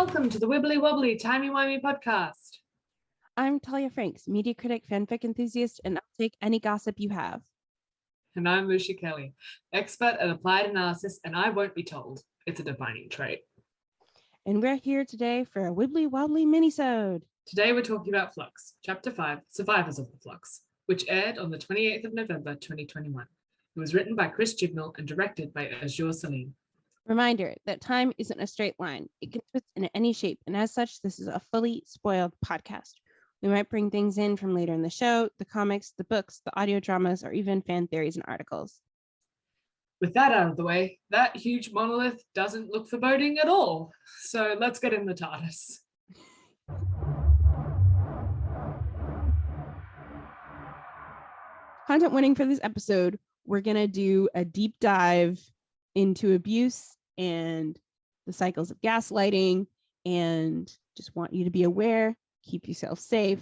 Welcome to the Wibbly Wobbly Timey-Wimey podcast. I'm Talia Franks, media critic, fanfic enthusiast, and I'll take any gossip you have. And I'm Lucia Kelly, expert at applied analysis, and I won't be told. It's a defining trait. And we're here today for a Wibbly Wobbly Minisode. Today we're talking about Flux, Chapter 5, Survivors of the Flux, which aired on the 28th of November 2021. It was written by Chris Chibnall and directed by Azure Salim. Reminder that time isn't a straight line. It can twist in any shape, and as such, this is a fully spoiled podcast. We might bring things in from later in the show, the comics, the books, the audio dramas, or even fan theories and articles. With that out of the way, that huge monolith doesn't look foreboding at all. So let's get in the TARDIS. Content warning for this episode, we're going to do a deep dive into abuse and the cycles of gaslighting, and just want you to be aware, keep yourself safe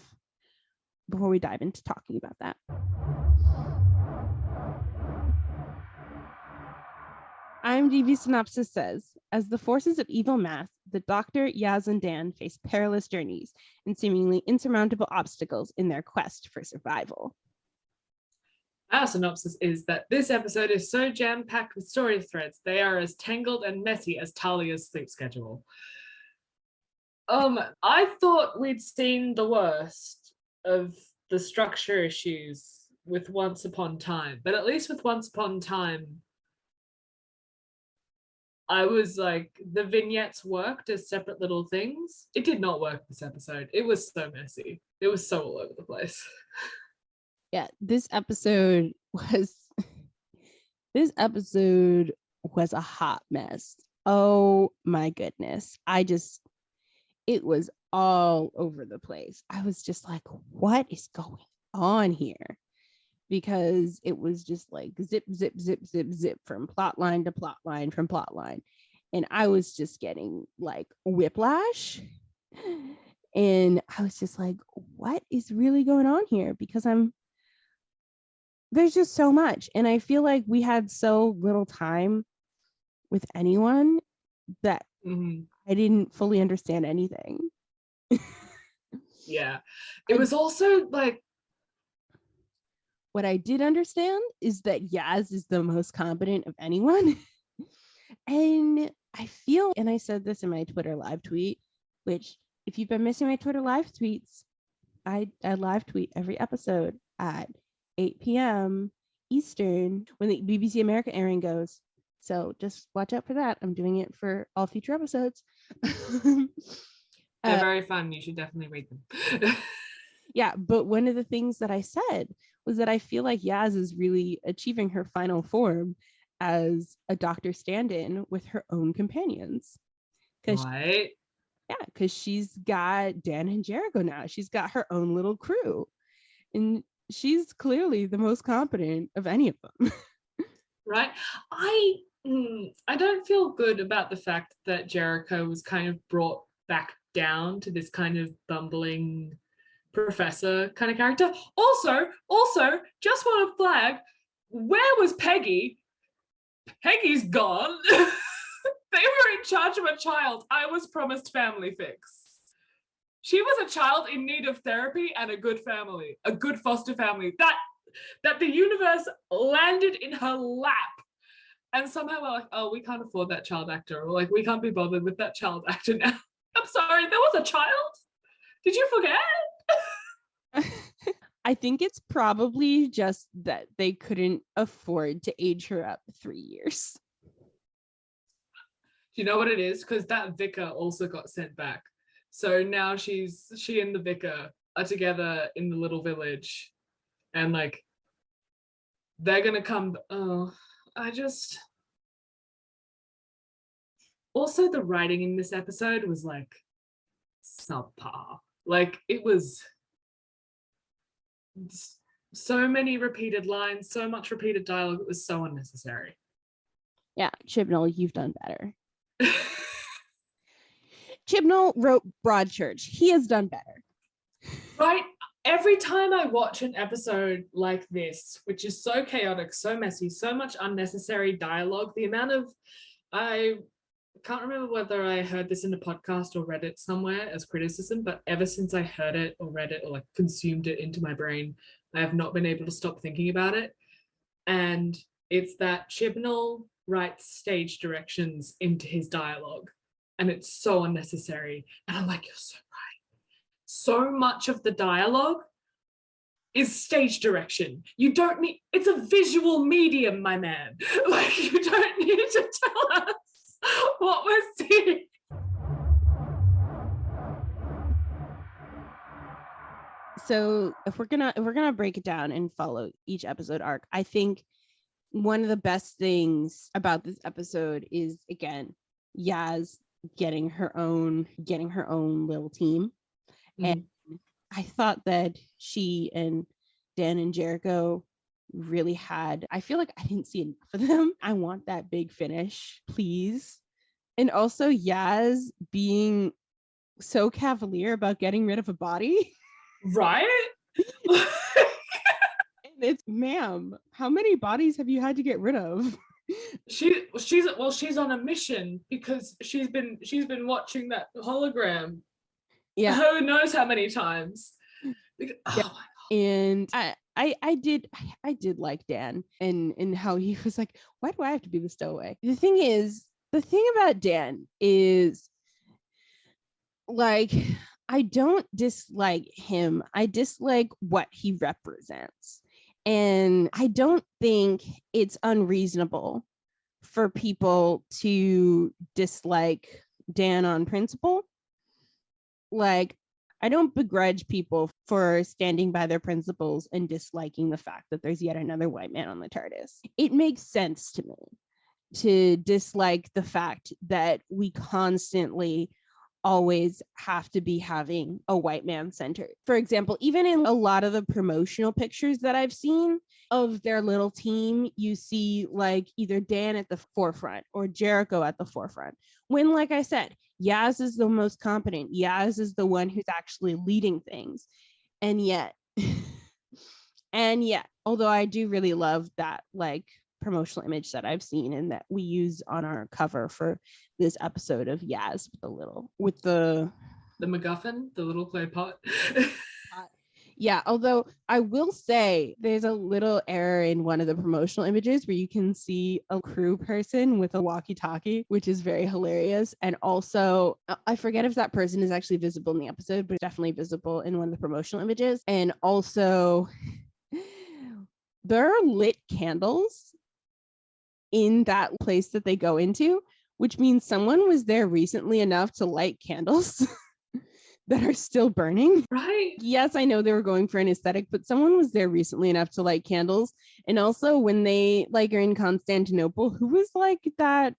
before we dive into talking about that. IMDb synopsis says, as the forces of evil mass, the Doctor, Yaz, and Dan face perilous journeys and seemingly insurmountable obstacles in their quest for survival. Our synopsis is that this episode is so jam-packed with story threads, they are as tangled and messy as Talia's sleep schedule. I thought we'd seen the worst of the structure issues with Once Upon Time, but at least with Once Upon Time, I was like, the vignettes worked as separate little things. It did not work this episode. It was so messy. It was so all over the place. Yeah, this episode was a hot mess. Oh my goodness. It was all over the place. I was just like, what is going on here? Because it was just like zip, zip, zip, zip, zip from plot line to plot line from plot line. And I was just getting like whiplash. And I was just like, what is really going on here? Because there's just so much. And I feel like we had so little time with anyone that I didn't fully understand anything. Yeah. It was also like, what I did understand is that Yaz is the most competent of anyone. And I feel, and I said this in my Twitter live tweet, which if you've been missing my Twitter live tweets, I live tweet every episode at 8 p.m. Eastern when the BBC America airing goes. So just watch out for that. I'm doing it for all future episodes. They're very fun. You should definitely read them. Yeah, but one of the things that I said was that I feel like Yaz is really achieving her final form as a Doctor stand-in with her own companions. Right. Yeah, because she's got Dan and Jericho now. She's got her own little crew. And she's clearly the most competent of any of them. Right. I don't feel good about the fact that Jericho was kind of brought back down to this kind of bumbling professor kind of character. Also, just want to flag, where was Peggy? Peggy's gone. They were in charge of a child. I was promised family fix. She was a child in need of therapy and a good family, a good foster family that the universe landed in her lap. And somehow we're like, oh, we can't afford that child actor. Or like, we can't be bothered with that child actor now. I'm sorry, there was a child? Did you forget? I think it's probably just that they couldn't afford to age her up 3 years. Do you know what it is? Because that vicar also got sent back. So now she and the vicar are together in the little village, and like they're gonna come. Also the writing in this episode was like subpar. Like it was so many repeated lines, so much repeated dialogue. It was so unnecessary. Yeah, Chibnall, you've done better. Chibnall wrote Broadchurch. He has done better. Right? Every time I watch an episode like this, which is so chaotic, so messy, so much unnecessary dialogue, the amount of I can't remember whether I heard this in a podcast or read it somewhere as criticism, but ever since I heard it or read it or like consumed it into my brain, I have not been able to stop thinking about it. And it's that Chibnall writes stage directions into his dialogue, and it's so unnecessary. And I'm like, you're so right. So much of the dialogue is stage direction. You don't need, it's a visual medium, my man. Like, you don't need to tell us what we're seeing. So if we're gonna break it down and follow each episode arc, I think one of the best things about this episode is, again, Yaz getting her own little team. And I thought that she and Dan and Jericho really had, I feel like I didn't see enough of them. I want that big finish, please. And also Yaz being so cavalier about getting rid of a body. Right? It's, ma'am, how many bodies have you had to get rid of? She's on a mission because she's been watching that hologram. Yeah. Who knows how many times. Because, yeah. Oh my God. And I did like Dan and how he was like, why do I have to be the stowaway? The thing about Dan is, like, I don't dislike him. I dislike what he represents. And I don't think it's unreasonable for people to dislike Dan on principle. Like, I don't begrudge people for standing by their principles and disliking the fact that there's yet another white man on the TARDIS. It makes sense to me to dislike the fact that we constantly always have to be having a white man center. For example, even in a lot of the promotional pictures that I've seen of their little team, you see like either Dan at the forefront or Jericho at the forefront. When, like I said, Yaz is the most competent. Yaz is the one who's actually leading things. And yet, although I do really love that, like, promotional image that I've seen and that we use on our cover for this episode of Yaz with the MacGuffin, the little clay pot. Yeah, although I will say there's a little error in one of the promotional images where you can see a crew person with a walkie-talkie, which is very hilarious. And also, I forget if that person is actually visible in the episode, but definitely visible in one of the promotional images. And also, there are lit candles in that place that they go into, which means someone was there recently enough to light candles that are still burning. Right. Yes, I know they were going for an aesthetic, but someone was there recently enough to light candles. And also when they like are in Constantinople, who was like that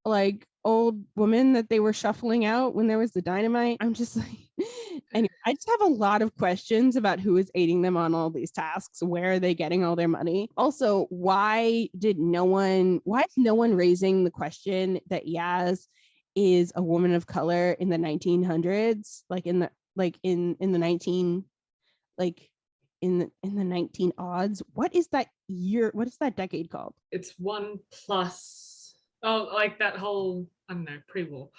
like old woman that they were shuffling out when there was the dynamite? I'm just like, anyway, I just have a lot of questions about who is aiding them on all these tasks. Where are they getting all their money? Also, why is no one raising the question that Yaz is a woman of color in the 1900s, in the 19 odds? What is that year? What is that decade called? It's 1+. Oh, like that whole, I don't know, pre-war.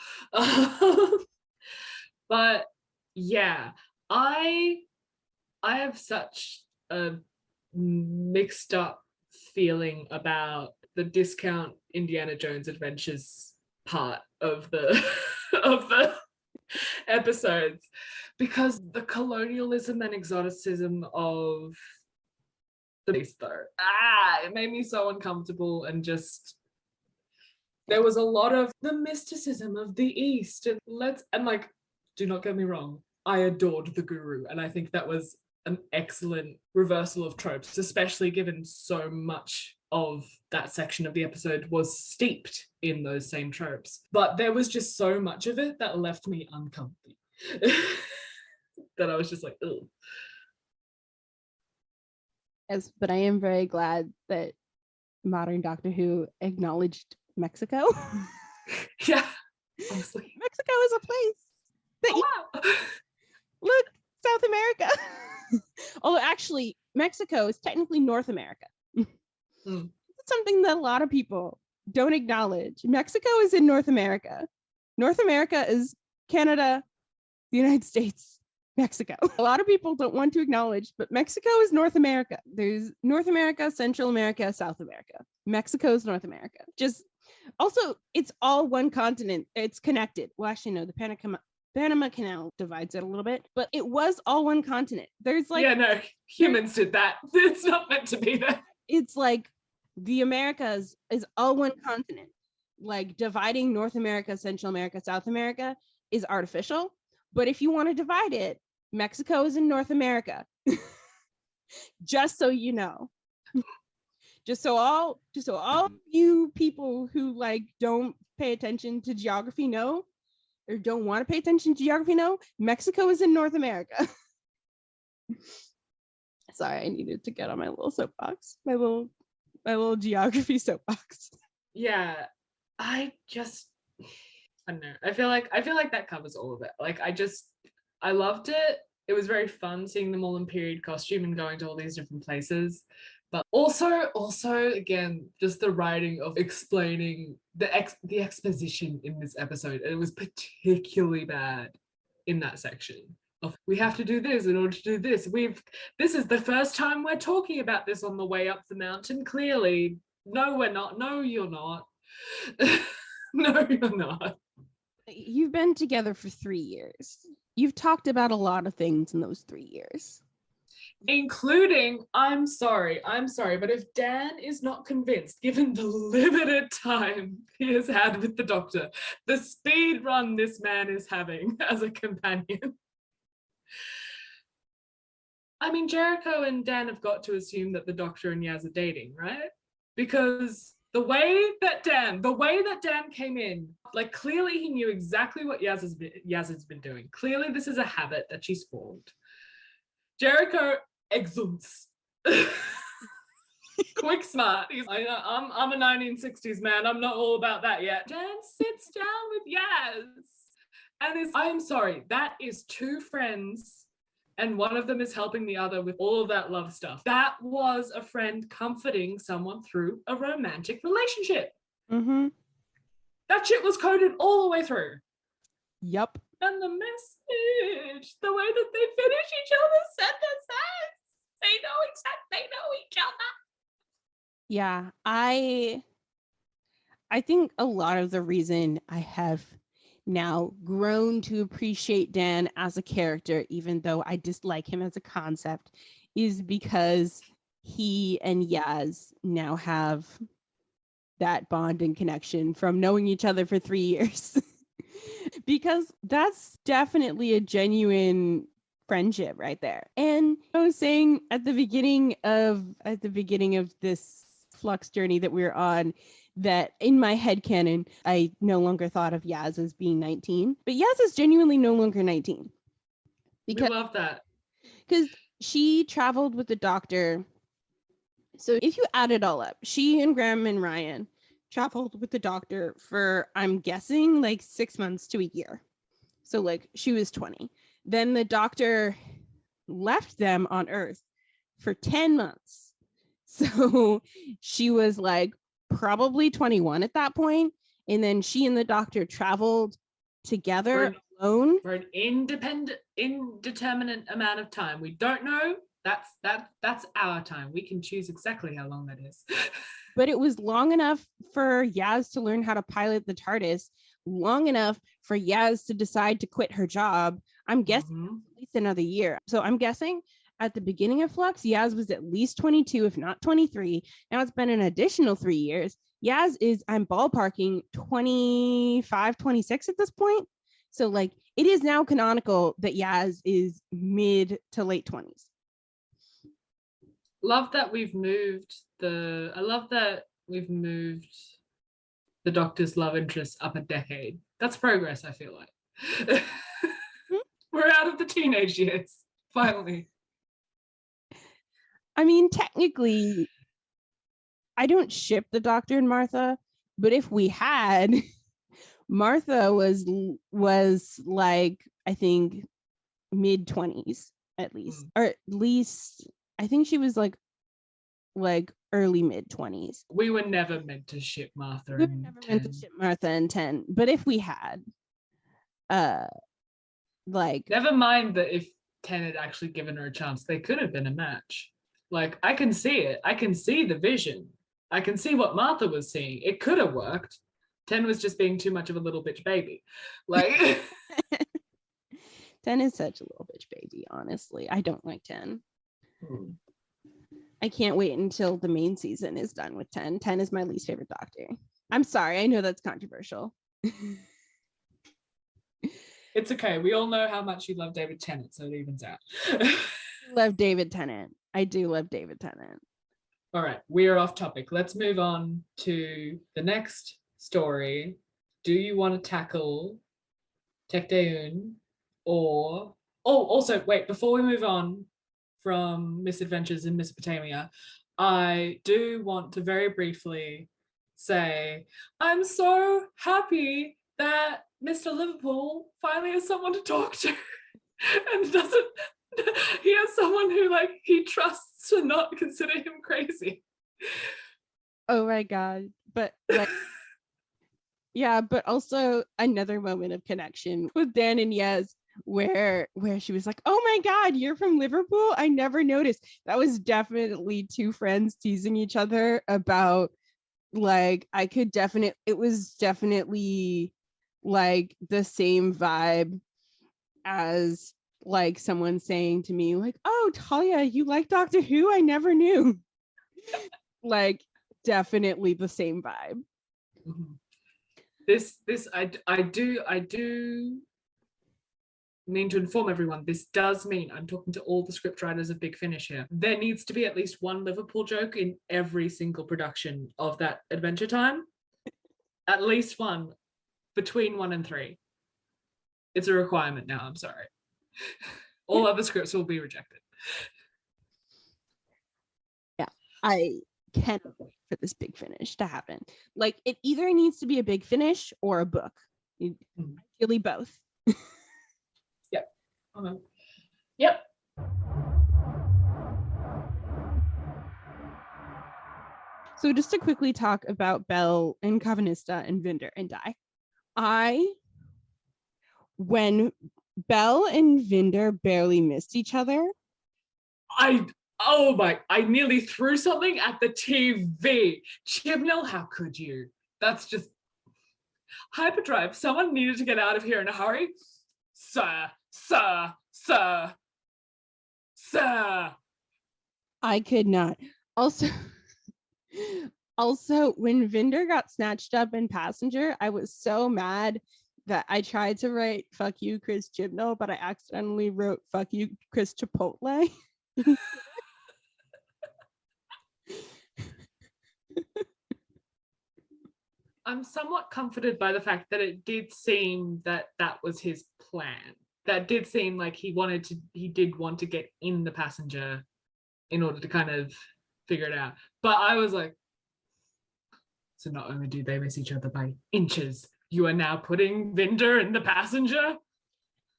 But yeah, I have such a mixed up feeling about the discount Indiana Jones Adventures part of the of the episodes, because the colonialism and exoticism of the beast, though, it made me so uncomfortable. And just there was a lot of the mysticism of the East, and like, do not get me wrong, I adored the Guru, and I think that was an excellent reversal of tropes, especially given so much of that section of the episode was steeped in those same tropes. But there was just so much of it that left me uncomfy. That I was just like, ugh. Yes, but I am very glad that modern Doctor Who acknowledged Mexico. Yeah, honestly. Mexico is a place that wow. Look, South America. Although actually, Mexico is technically North America. It's something that a lot of people don't acknowledge. Mexico is in North America. North America is Canada, the United States, Mexico. A lot of people don't want to acknowledge, but Mexico is North America. There's North America, Central America, South America. Mexico is North America. Just also, it's all one continent. It's connected. Well, actually, no, the Panama Canal divides it a little bit, but it was all one continent. There's like, yeah, no, humans did that. It's not meant to be there. It's like the Americas is all one continent. Like dividing North America, Central America, South America is artificial. But if you want to divide it, Mexico is in North America. Just so you know. Just so all you people who like don't pay attention to geography know, or don't want to pay attention to geography know, Mexico is in North America. Sorry, I needed to get on my little soapbox, my little geography soapbox. Yeah, I don't know. I feel like that covers all of it. Like I loved it. It was very fun seeing them all in period costume and going to all these different places. But also again, just the writing of explaining the exposition in this episode. It was particularly bad in that section. We have to do this in order to do this. This is the first time we're talking about this on the way up the mountain. Clearly, no, we're not. No, you're not. No, you're not. You've been together for 3 years. You've talked about a lot of things in those 3 years. Including, I'm sorry, but if Dan is not convinced, given the limited time he has had with the Doctor, the speed run this man is having as a companion. I mean, Jericho and Dan have got to assume that the Doctor and Yaz are dating, right? Because the way that Dan came in, like clearly he knew exactly what Yaz has been doing. Clearly this is a habit that she's formed. Jericho exults. Quick smart. I'm a 1960s man. I'm not all about that yet. Dan sits down with Yaz and I'm sorry, that is two friends and one of them is helping the other with all of that love stuff. That was a friend comforting someone through a romantic relationship. Mm-hmm. That shit was coded all the way through. Yep. And the message, the way that they finish each other's sentences, they know each other. Yeah, I think a lot of the reason I have now grown to appreciate Dan as a character, even though I dislike him as a concept, is because he and Yaz now have that bond and connection from knowing each other for 3 years. Because that's definitely a genuine friendship right there. And I was saying at the beginning of this flux journey that we're on, that in my headcanon, I no longer thought of Yaz as being 19, but Yaz is genuinely no longer 19. Because, we love that. Because she traveled with the Doctor. So if you add it all up, she and Graham and Ryan traveled with the Doctor for, I'm guessing, like 6 months to a year. So like she was 20. Then the Doctor left them on Earth for 10 months. So she was like probably 21 at that point. And then she and the Doctor traveled together alone for an indeterminate amount of time. We don't know. That's our time. We can choose exactly how long that is. But it was long enough for Yaz to learn how to pilot the TARDIS, long enough for Yaz to decide to quit her job. I'm guessing at least another year. So I'm guessing at the beginning of Flux, Yaz was at least 22, if not 23. Now it's been an additional 3 years. Yaz is, I'm ballparking, 25, 26 at this point. So like it is now canonical that Yaz is mid to late 20s. I love that we've moved the Doctor's love interest up a decade. That's progress, I feel like. We're out of the teenage years, finally. I mean, technically, I don't ship the Doctor and Martha, but if we had, Martha was like, I think, mid-20s at least, or at least I think she was like like early mid-20s. We were never meant to ship Martha We were and never meant to 10. ship Martha and 10, but if we had, like, never mind that if 10 had actually given her a chance, they could have been a match. Like, I can see it. I can see the vision. I can see what Martha was seeing. It could have worked. 10 was just being too much of a little bitch baby. Like 10 is such a little bitch baby, honestly. I don't like 10. I can't wait until the main season is done with 10. 10 is my least favorite Doctor. I'm sorry, I know that's controversial. It's okay. We all know how much you love David Tennant, so it evens out. Love David Tennant. I do love David Tennant. All right, we are off topic. Let's move on to the next story. Do you want to tackle Tekdeun or... Oh, also, wait, before we move on from Misadventures in Mesopotamia, I do want to very briefly say I'm so happy that Mr. Liverpool finally has someone to talk to and doesn't... He has someone who, like, he trusts to not consider him crazy. Oh my God. But like, yeah, but also another moment of connection with Dan and Yez where she was like, oh my God, you're from Liverpool? I never noticed. That was definitely two friends teasing each other about, like, it was definitely like the same vibe as like someone saying to me, like, oh, Talia, you like Doctor Who? I never knew. Like, definitely the same vibe. I do mean to inform everyone, this does mean I'm talking to all the scriptwriters of Big Finish here. There needs to be at least one Liverpool joke in every single production of that Adventure Time. At least one, between 1 and 3. It's a requirement now, I'm sorry. All other scripts will be rejected. Yeah, I can't wait for this Big Finish to happen. Like, it either needs to be a Big Finish or a book. Ideally both. Yep. Okay. Yep. So just to quickly talk about Belle and Covenista and Vinder and Di. When Belle and Vinder barely missed each other, I nearly threw something at the TV. Chibnall, how could you? That's just hyperdrive. Someone needed to get out of here in a hurry. Sir. I could not. Also, when Vinder got snatched up in Passenger, I was so mad that I tried to write "fuck you, Chris Chibnall," but I accidentally wrote "fuck you, Chris Chipotle." I'm somewhat comforted by the fact that it did seem that was his plan. That did seem like he did want to get in the Passenger in order to kind of figure it out. But I was like, so not only do they miss each other by inches, you are now putting Vinder in the Passenger?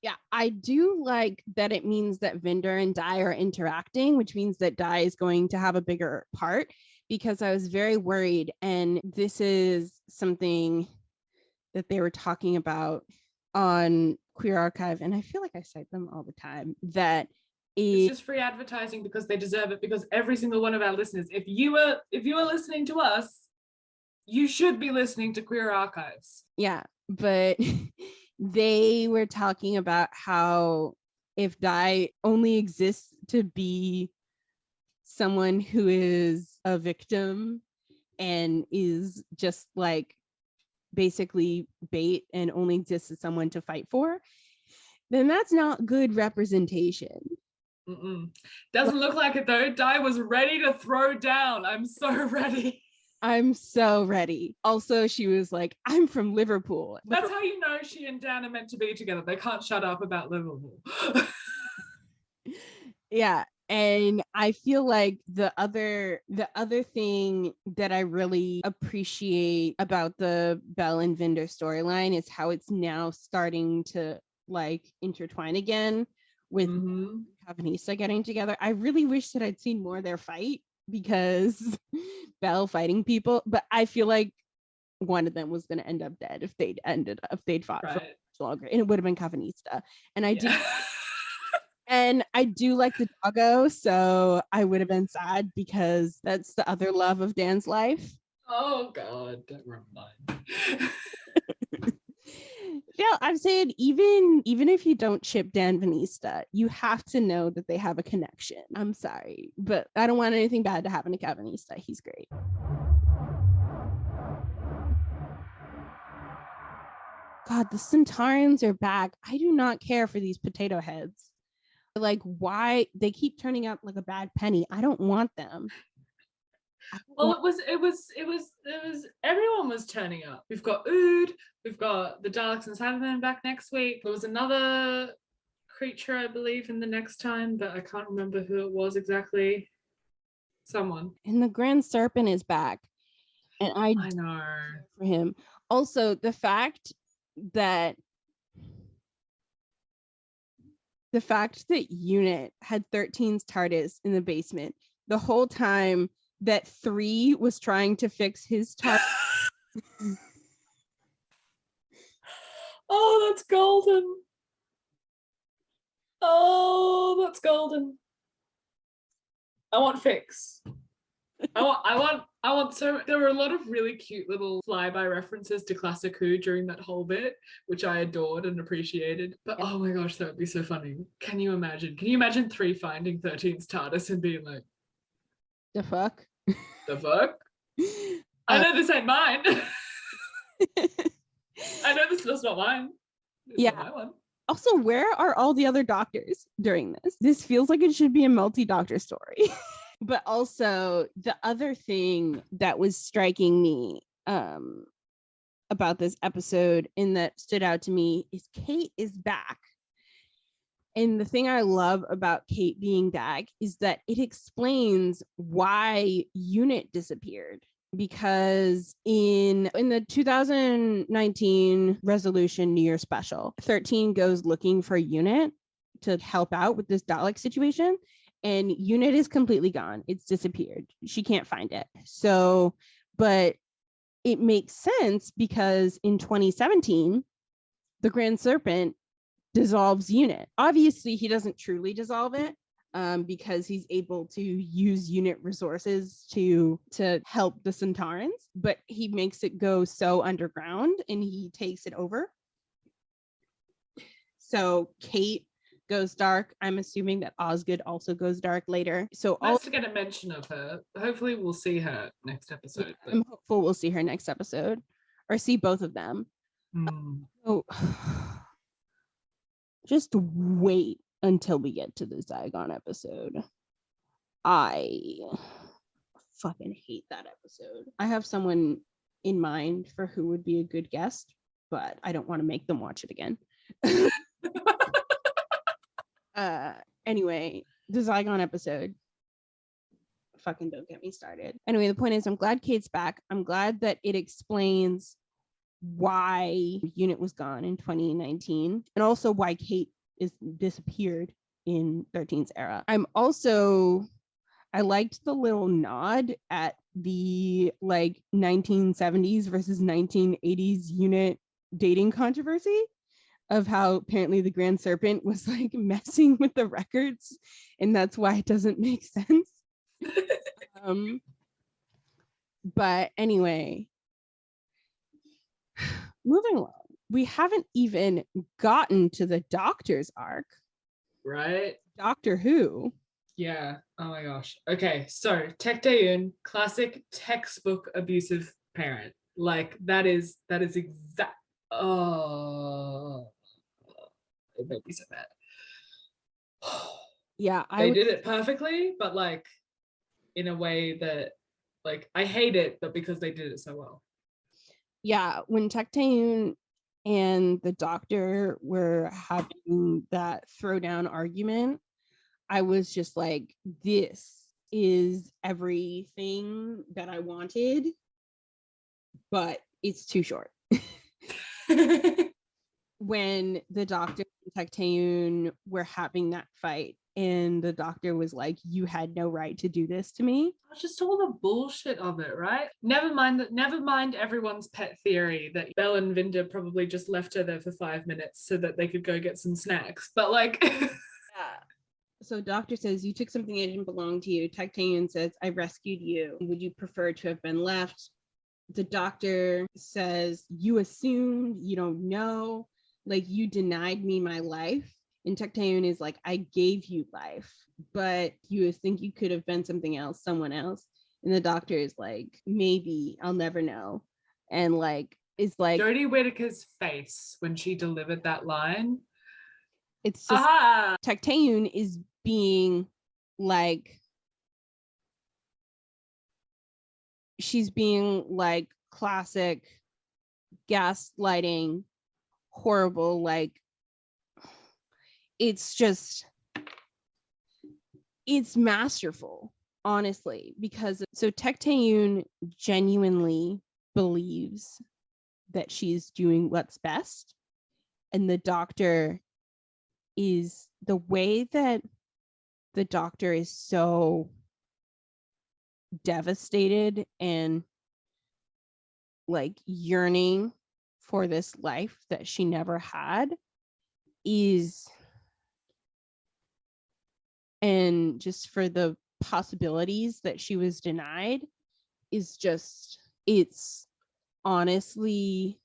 Yeah, I do like that it means that Vinder and Di are interacting, which means that Di is going to have a bigger part, because I was very worried, and this is something that they were talking about on Queer Archive, and I feel like I cite them all the time, that it's just free advertising because they deserve it, because every single one of our listeners, if you are listening to us, you should be listening to Queer Archives. Yeah, but they were talking about how if Di only exists to be someone who is a victim and is just like basically bait and only exists as someone to fight for, then that's not good representation. Doesn't look like it though. Di was ready to throw down. I'm so ready. I'm so ready. Also, she was like, I'm from Liverpool. That's how you know she and Dan are meant to be together. They can't shut up about Liverpool. Yeah. And I feel like the other thing that I really appreciate about the Belle and Vinder storyline is how it's now starting to like intertwine again with Covenista getting together. I really wish that I'd seen more of their fight. because Belle fighting people, but I feel like one of them was going to end up dead if they'd fought for much longer, and it would have been Cavanista. And I do like the doggo, so I would have been sad because that's the other love of Dan's life. Oh God, don't remind. Yeah, I'm saying even if you don't ship Dan Vanista, you have to know that they have a connection. I'm sorry, but I don't want anything bad to happen to Cavanista. He's great. God, the Centaurans are back. I do not care for these potato heads. Like, why they keep turning up like a bad penny? I don't want them. Well, it was everyone was turning up. We've got Ood, we've got the Daleks and Thasmin back next week. There was another creature, I believe, in the next time, but I can't remember who it was exactly. Someone. And the Grand Serpent is back. And I know for him. Also, the fact that Unit had 13's TARDIS in the basement the whole time that 3 was trying to fix his TARDIS. Oh, that's golden. Oh, that's golden. I want fix. I want so there were a lot of really cute little flyby references to Classic Who during that whole bit, which I adored and appreciated. But oh my gosh, that would be so funny. Can you imagine 3 finding 13's TARDIS and being like, the fuck? The fuck? I know this ain't mine. I know this is not mine. It's not my one. Also, where are all the other doctors during this? This feels like it should be a multi-doctor story. But also, the other thing that was striking me about this episode and that stood out to me is Kate is back. And the thing I love about Kate being back is that it explains why Unit disappeared. Because in the 2019 resolution New Year special, 13 goes looking for Unit to help out with this Dalek situation, and Unit is completely gone. It's disappeared. She can't find it. So, but it makes sense because in 2017, the Grand Serpent dissolves Unit. Obviously, he doesn't truly dissolve it. Because he's able to use Unit resources to help the Centaurans, but he makes it go so underground and he takes it over. So Kate goes dark. I'm assuming that Osgood also goes dark later. So nice to get a mention of her. Hopefully we'll see her next episode. Yeah, I'm hopeful we'll see her next episode or see both of them. So just wait until we get to the Zygon episode. I fucking hate that episode. I have someone in mind for who would be a good guest, but I don't want to make them watch it again. Anyway, the Zygon episode. Fucking don't get me started. Anyway, the point is, I'm glad Kate's back. I'm glad that it explains why Unit was gone in 2019 and also why Kate is disappeared in 13's era. I liked the little nod at the like 1970s versus 1980s Unit dating controversy of how apparently the Grand Serpent was like messing with the records and that's why it doesn't make sense. But anyway, moving along. We haven't even gotten to the Doctor's arc. Right? Doctor Who. Yeah. Oh my gosh. Okay. So Tech Dayun, classic textbook abusive parent. Like that is exact. Oh, it made me so bad. Yeah, they did it perfectly, but like in a way that like I hate it, but because they did it so well. Yeah, when Tech Dayun and the Doctor were having that throwdown argument, I was just like, this is everything that I wanted, but it's too short. When the Doctor and Tech Dayun were having that fight and the doctor was like, you had no right to do this to me. Just all the bullshit of it, right? Never mind everyone's pet theory that Belle and Vinda probably just left her there for 5 minutes so that they could go get some snacks. But like Yeah. So doctor says, you took something that didn't belong to you. Tectayun says, I rescued you. Would you prefer to have been left? The doctor says, you assumed, you don't know, like you denied me my life. And Tectayun is like, I gave you life, but you think you could have been something else, someone else. And the doctor is like, maybe, I'll never know. And like, it's like Jodie Whittaker's face when she delivered that line. It's just Tectayun is being like, she's being like classic gaslighting, horrible, like it's just, it's masterful, honestly, because so Tectayun genuinely believes that she's doing what's best, and the doctor is, the way that the doctor is so devastated and like yearning for this life that she never had is, and just for the possibilities that she was denied is just, it's honestly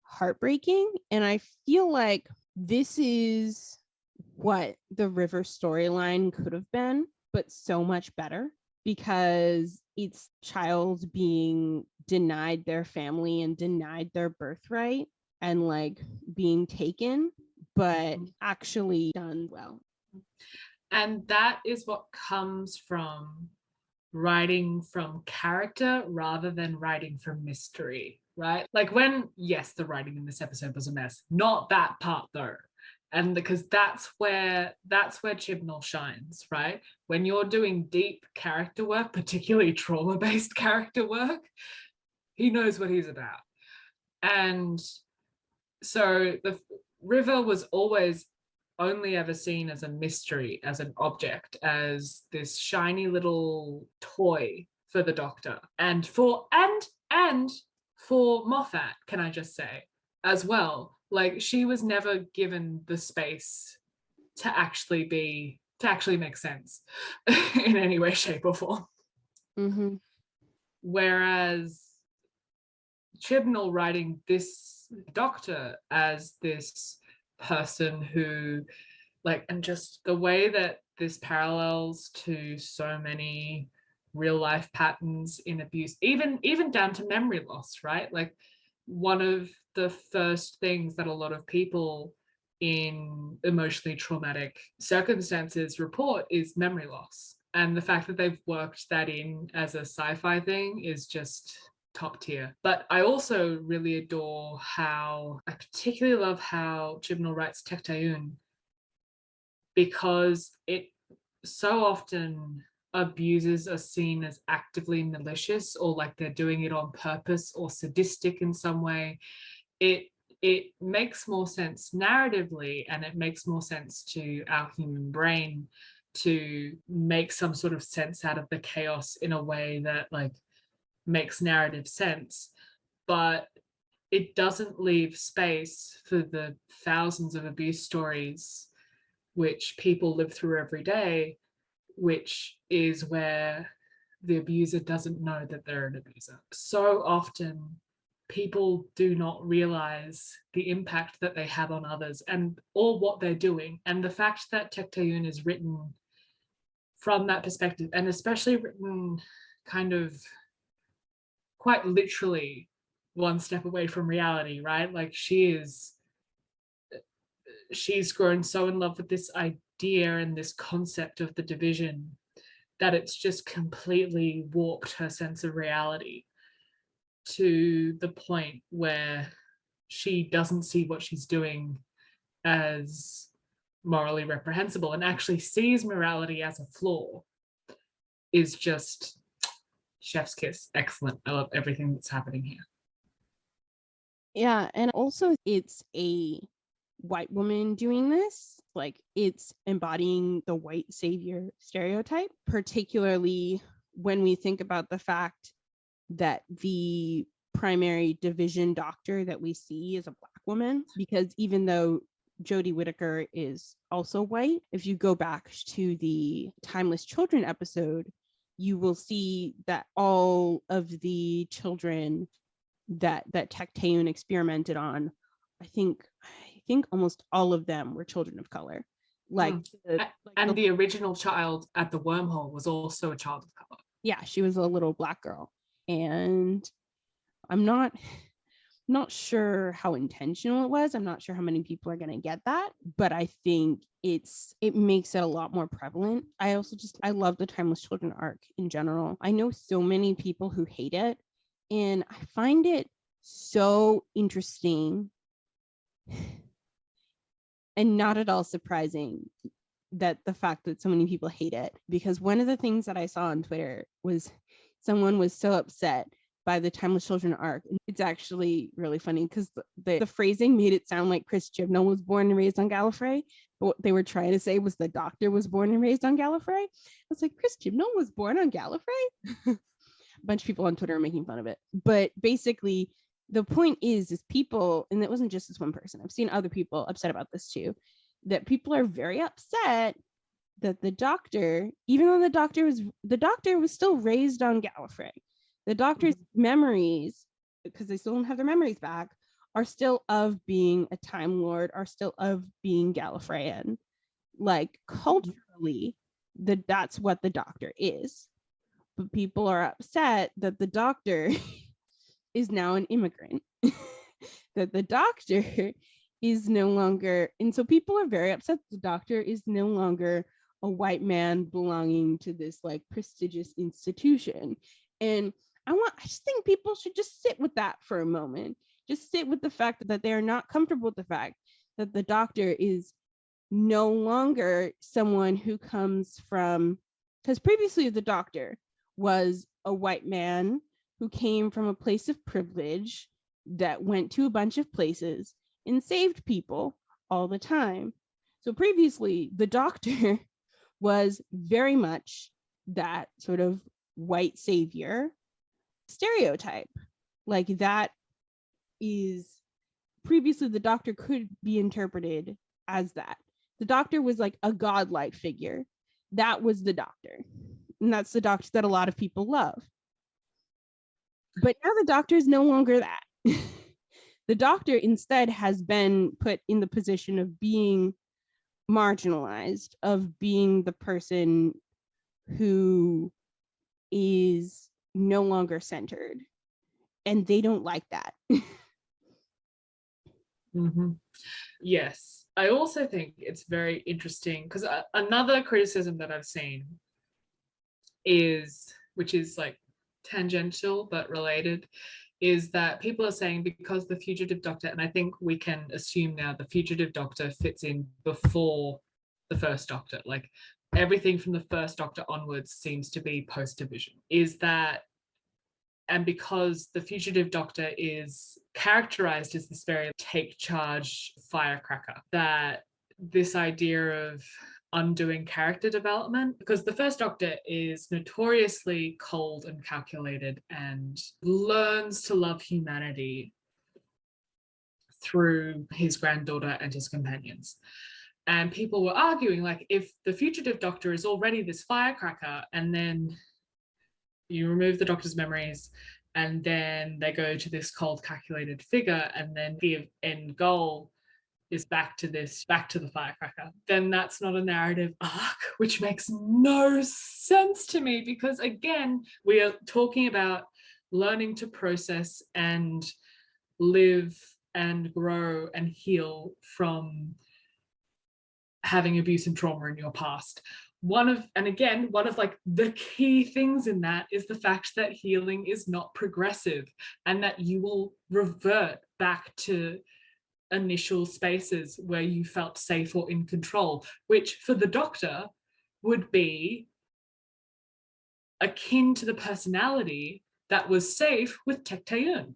heartbreaking. And I feel like this is what the River storyline could have been, but so much better, because it's child being denied their family and denied their birthright and like being taken, but actually done well. And that is what comes from writing from character rather than writing from mystery, right? Like when, yes, the writing in this episode was a mess. Not that part though. And because that's where Chibnall shines, right? When you're doing deep character work, particularly trauma-based character work, he knows what he's about. And so the River was always only ever seen as a mystery, as an object, as this shiny little toy for the Doctor, and for Moffat, can I just say, as well. Like she was never given the space to actually make sense in any way, shape, or form. Mm-hmm. Whereas Chibnall writing this Doctor as this person who, like, and just the way that this parallels to so many real life patterns in abuse, even down to memory loss, right? Like one of the first things that a lot of people in emotionally traumatic circumstances report is memory loss, and the fact that they've worked that in as a sci-fi thing is just top tier. But I also really adore how, I particularly love how Chibnall writes Tectayun, because it so often abusers are seen as actively malicious or like they're doing it on purpose or sadistic in some way. It makes more sense narratively, and it makes more sense to our human brain to make some sort of sense out of the chaos in a way that like makes narrative sense, but it doesn't leave space for the thousands of abuse stories which people live through every day, which is where the abuser doesn't know that they're an abuser. So often people do not realize the impact that they have on others and or what they're doing. And the fact that Tectayun is written from that perspective, and especially written kind of quite literally one step away from reality, right? Like she's grown so in love with this idea and this concept of the division that it's just completely warped her sense of reality to the point where she doesn't see what she's doing as morally reprehensible and actually sees morality as a flaw. Is just chef's kiss. Excellent. I love everything that's happening here. Yeah, and also it's a white woman doing this. Like, it's embodying the white savior stereotype, particularly when we think about the fact that the primary division doctor that we see is a Black woman. Because even though Jodie Whittaker is also white, if you go back to the Timeless Children episode, you will see that all of the children that Tecteun experimented on, I think almost all of them were children of color. And the original child at the wormhole was also a child of color. Yeah, she was a little Black girl. And I'm not sure how intentional it was. I'm not sure how many people are going to get that, but I think it makes it a lot more prevalent. I love the Timeless Children arc in general. I know so many people who hate it, and I find it so interesting and not at all surprising that the fact that so many people hate it, because one of the things that I saw on Twitter was someone was so upset by the Timeless Children arc. It's actually really funny because the phrasing made it sound like Chris Chibnall was born and raised on Gallifrey. But what they were trying to say was the Doctor was born and raised on Gallifrey. I was like, Chris Chibnall was born on Gallifrey? A bunch of people on Twitter are making fun of it. But basically, the point is people, and it wasn't just this one person, I've seen other people upset about this too, that people are very upset that the Doctor, even though the Doctor was still raised on Gallifrey, the Doctor's memories, because they still don't have their memories back, are still of being a Time Lord, are still of being Gallifreyan. Like, culturally, that's what the Doctor is. But people are upset that the Doctor is now an immigrant. That the Doctor is no longer, and so people are very upset that the Doctor is no longer a white man belonging to this like prestigious institution. And I just think people should just sit with that for a moment. Just sit with the fact that they're not comfortable with the fact that the Doctor is no longer someone who comes from, because previously the Doctor was a white man who came from a place of privilege that went to a bunch of places and saved people all the time. So previously the Doctor was very much that sort of white savior stereotype. Like, that is, previously the Doctor could be interpreted as that. The Doctor was like a godlike figure. That was the Doctor. And that's the Doctor that a lot of people love. But now the Doctor is no longer that. The Doctor instead has been put in the position of being marginalized, of being the person who is no longer centered, and they don't like that. Yes, I also think it's very interesting because another criticism that I've seen is, which is like tangential but related, is that people are saying because the fugitive Doctor, and I think we can assume now the fugitive Doctor fits in before the first Doctor, like everything from the first Doctor onwards seems to be post-division, is that, and because the fugitive Doctor is characterized as this very take charge firecracker, that this idea of undoing character development, because the first Doctor is notoriously cold and calculated and learns to love humanity through his granddaughter and his companions. And people were arguing, like, if the fugitive Doctor is already this firecracker and then you remove the Doctor's memories and then they go to this cold calculated figure, and then the end goal is back to the firecracker, then that's not a narrative arc, which makes no sense to me, because again, we are talking about learning to process and live and grow and heal from having abuse and trauma in your past. One of like the key things in that is the fact that healing is not progressive, and that you will revert back to initial spaces where you felt safe or in control, which for the Doctor would be akin to the personality that was safe with Tecteun,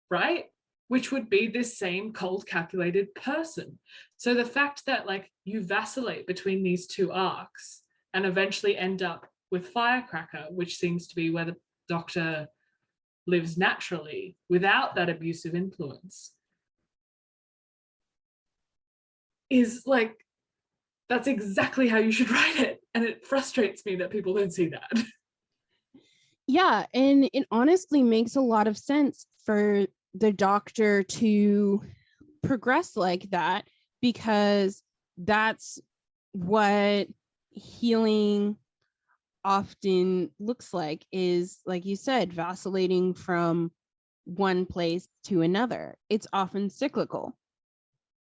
right? which would be this same cold, calculated person. So the fact that like you vacillate between these two arcs and eventually end up with Firecracker, which seems to be where the Doctor lives naturally without that abusive influence, is like, that's exactly how you should write it. And it frustrates me that people don't see that. Yeah, and it honestly makes a lot of sense for the Doctor to progress like that, because that's what healing often looks like, is, like you said, vacillating from one place to another. It's often cyclical.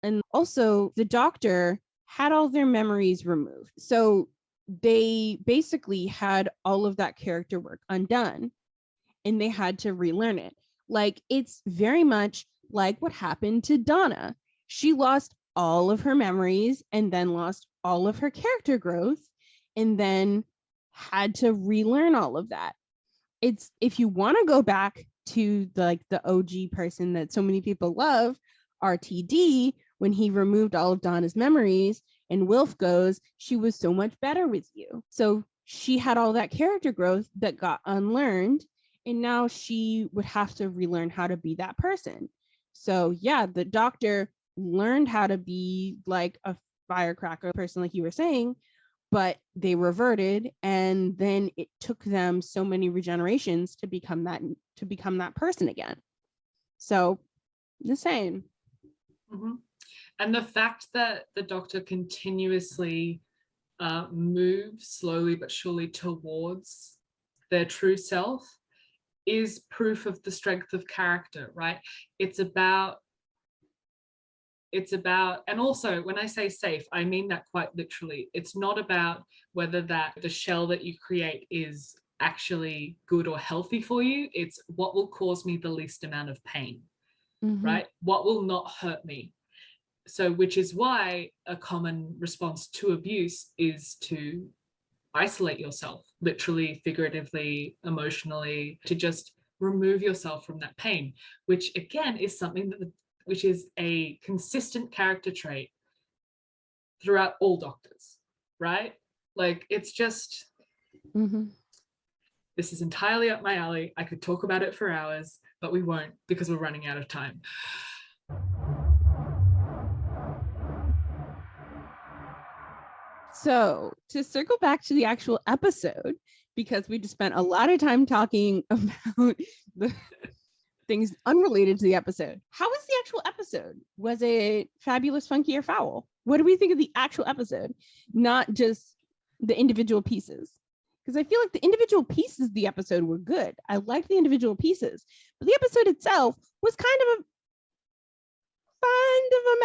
And also, the Doctor had all their memories removed. So they basically had all of that character work undone, and they had to relearn it. Like, it's very much like what happened to Donna. She lost all of her memories and then lost all of her character growth, and then had to relearn all of that. It's, if you want to go back to the OG person that so many people love, RTD, when he removed all of Donna's memories, and Wilf goes, she was so much better with you. So she had all that character growth that got unlearned, and now she would have to relearn how to be that person. So yeah, the Doctor learned how to be like a firecracker person, like you were saying, but they reverted, and then it took them so many regenerations to become that person again. So the same. Mm-hmm. And the fact that the Doctor continuously moves slowly but surely towards their true self is proof of the strength of character, right? It's about, and also when I say safe, I mean that quite literally. It's not about whether that the shell that you create is actually good or healthy for you. It's what will cause me the least amount of pain, right? What will not hurt me. So, which is why a common response to abuse is to isolate yourself, literally, figuratively, emotionally, to just remove yourself from that pain, which again is something which is a consistent character trait throughout all Doctors, right? Like, it's just, this is entirely up my alley. I could talk about it for hours, but we won't, because we're running out of time. So to circle back to the actual episode, because we just spent a lot of time talking about the things unrelated to the episode. How was the actual episode? Was it fabulous, funky, or foul? What do we think of the actual episode? Not just the individual pieces. Because I feel like the individual pieces of the episode were good. I liked the individual pieces, but the episode itself was kind of a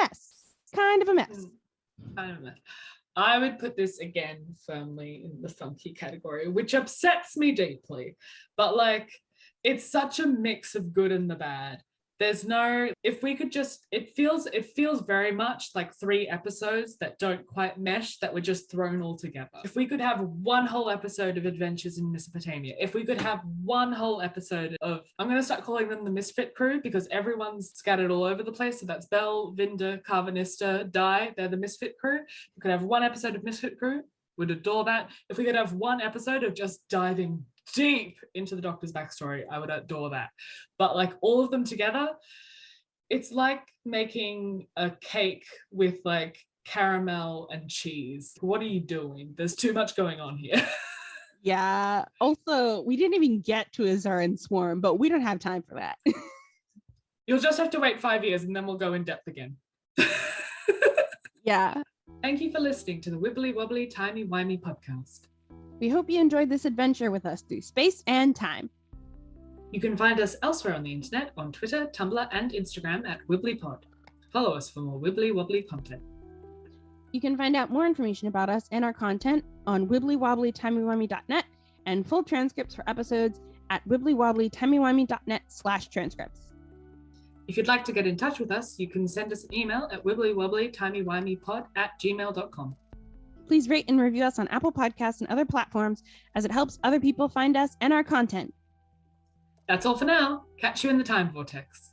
mess. Kind of a mess. I would put this again firmly in the funky category, which upsets me deeply. But like, it's such a mix of good and the bad. There's no, if we could just, it feels very much like 3 episodes that don't quite mesh, that were just thrown all together. If we could have one whole episode of Adventures in Mesopotamia, if we could have one whole episode of, I'm going to start calling them the Misfit Crew, because everyone's scattered all over the place. So that's Belle, Vinda, Carvanista, Di, they're the Misfit Crew. We could have one episode of Misfit Crew, would adore that. If we could have one episode of just diving deep into the Doctor's backstory, I would adore that. But like, all of them together, it's like making a cake with like caramel and cheese. What are you doing? There's too much going on here. Yeah. Also, we didn't even get to Azar and Swarm, but we don't have time for that. You'll just have to wait 5 years and then we'll go in depth again. Yeah. Thank you for listening to the Wibbly Wobbly Timey Wimey podcast. We hope you enjoyed this adventure with us through space and time. You can find us elsewhere on the internet, on Twitter, Tumblr, and Instagram at WibblyPod. Follow us for more Wibbly Wobbly content. You can find out more information about us and our content on wibblywobblytimeyimey.net, and full transcripts for episodes at wibblywobblytimeyimey.net/transcripts. If you'd like to get in touch with us, you can send us an email at wibblywobblytimeyimeypod@gmail.com. Please rate and review us on Apple Podcasts and other platforms, as it helps other people find us and our content. That's all for now. Catch you in the time vortex.